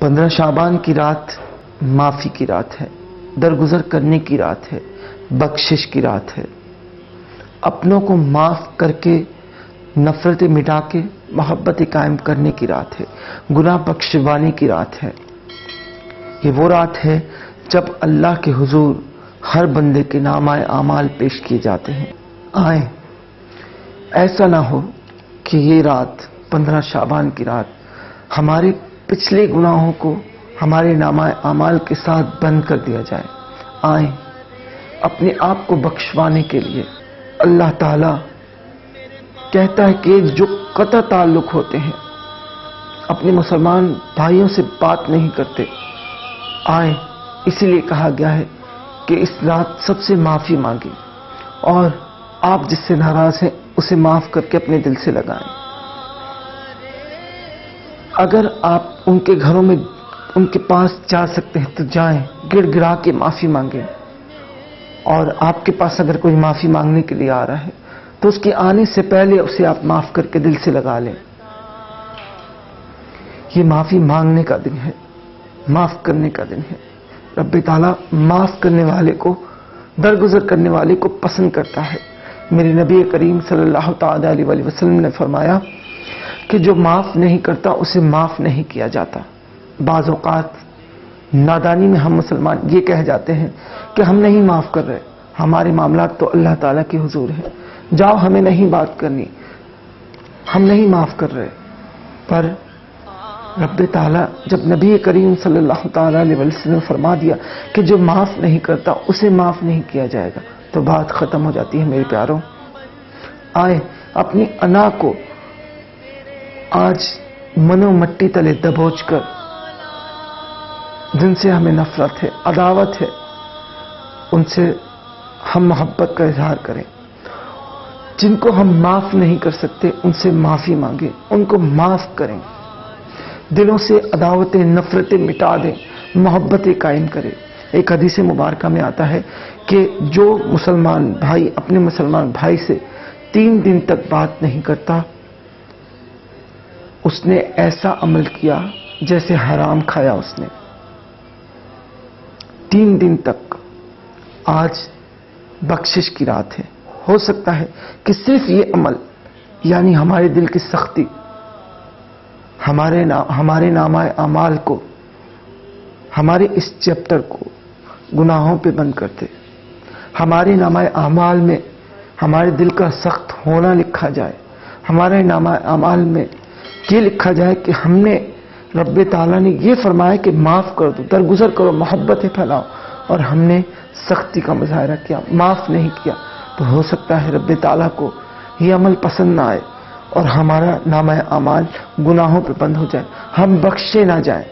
15 शाबान की रात माफ़ी की रात है, दरगुजर करने की रात है, बख्शिश की रात है। अपनों को माफ़ करके नफ़रतें मिटा के मोहब्बतें कायम करने की रात है, गुनाह बख्शवाने की रात है। ये वो रात है जब अल्लाह के हुजूर हर बंदे के नामाए आमाल पेश किए जाते हैं। आए, ऐसा ना हो कि ये रात 15 शाबान की रात हमारे पिछले गुनाहों को हमारे नामाए आमाल के साथ बंद कर दिया जाए। आए, अपने आप को बख्शवाने के लिए अल्लाह ताला कहता है कि जो कता ताल्लुक होते हैं, अपने मुसलमान भाइयों से बात नहीं करते, आए, इसीलिए कहा गया है कि इस रात सबसे माफ़ी मांगे और आप जिससे नाराज हैं उसे माफ़ करके अपने दिल से लगाएं। अगर आप उनके घरों में उनके पास जा सकते हैं तो जाएं, गिड़गिड़ा के माफ़ी मांगें। और आपके पास अगर कोई माफ़ी मांगने के लिए आ रहा है तो उसके आने से पहले उसे आप माफ़ करके दिल से लगा लें। ये माफ़ी मांगने का दिन है, माफ़ करने का दिन है। रब्बे ताला माफ़ करने वाले को, दरगुजर करने वाले को पसंद करता है। मेरे नबी करीम सल्लल्लाहु तआला अलैहि वसल्लम ने फरमाया कि जो माफ़ नहीं करता उसे माफ़ नहीं किया जाता। बाज़ औक़ात नादानी में हम मुसलमान ये कह जाते हैं कि हम नहीं माफ़ कर रहे, हमारे मामलात तो अल्लाह ताला के हुजूर है, जाओ हमें नहीं बात करनी, हम नहीं माफ़ कर रहे। पर रब्बे ताला जब नबी करीम सल्लल्लाहु तआला अलैहि वसल्लम ने फरमा दिया कि जो माफ़ नहीं करता उसे माफ़ नहीं किया जाएगा, तो बात ख़त्म हो जाती है। मेरे प्यारों, आए, अपनी अना को आज मनो मट्टी तले दबोच कर, जिनसे हमें नफरत है, अदावत है, उनसे हम मोहब्बत का इजहार करें। जिनको हम माफ़ नहीं कर सकते उनसे माफ़ी मांगें, उनको माफ़ करें। दिलों से अदावतें, नफरतें मिटा दें, मोहब्बतें कायम करें। एक हदीस मुबारका में आता है कि जो मुसलमान भाई अपने मुसलमान भाई से 3 दिन तक बात नहीं करता, उसने ऐसा अमल किया जैसे हराम खाया उसने। 3 दिन तक। आज बख्शिश की रात है। हो सकता है कि सिर्फ ये अमल, यानी हमारे दिल की सख्ती, हमारे नामाए आमाल को, हमारे इस चैप्टर को गुनाहों पे बंद करते, हमारे नामाए आमाल में हमारे दिल का सख्त होना लिखा जाए, हमारे नामाए आमाल में ये लिखा जाए कि हमने, रब्बे ताला ने ये फरमाया कि माफ़ कर दो, दरगुजर करो, मोहब्बतें फैलाओ, और हमने सख्ती का मुजाहरा किया, माफ़ नहीं किया, तो हो सकता है रब्बे ताला को ये अमल पसंद ना आए और हमारा नामा अमाल गुनाहों पे बंद हो जाए, हम बख्शे ना जाएं।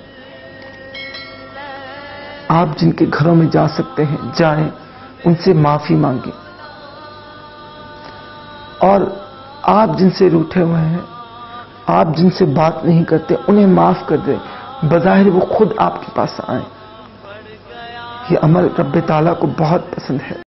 आप जिनके घरों में जा सकते हैं जाएं, उनसे माफ़ी मांगें। और आप जिनसे रूठे हुए हैं, आप जिनसे बात नहीं करते, उन्हें माफ़ कर दें, बज़ाहिर वो खुद आपके पास आए। ये अमल रब्बे ताला को बहुत पसंद है।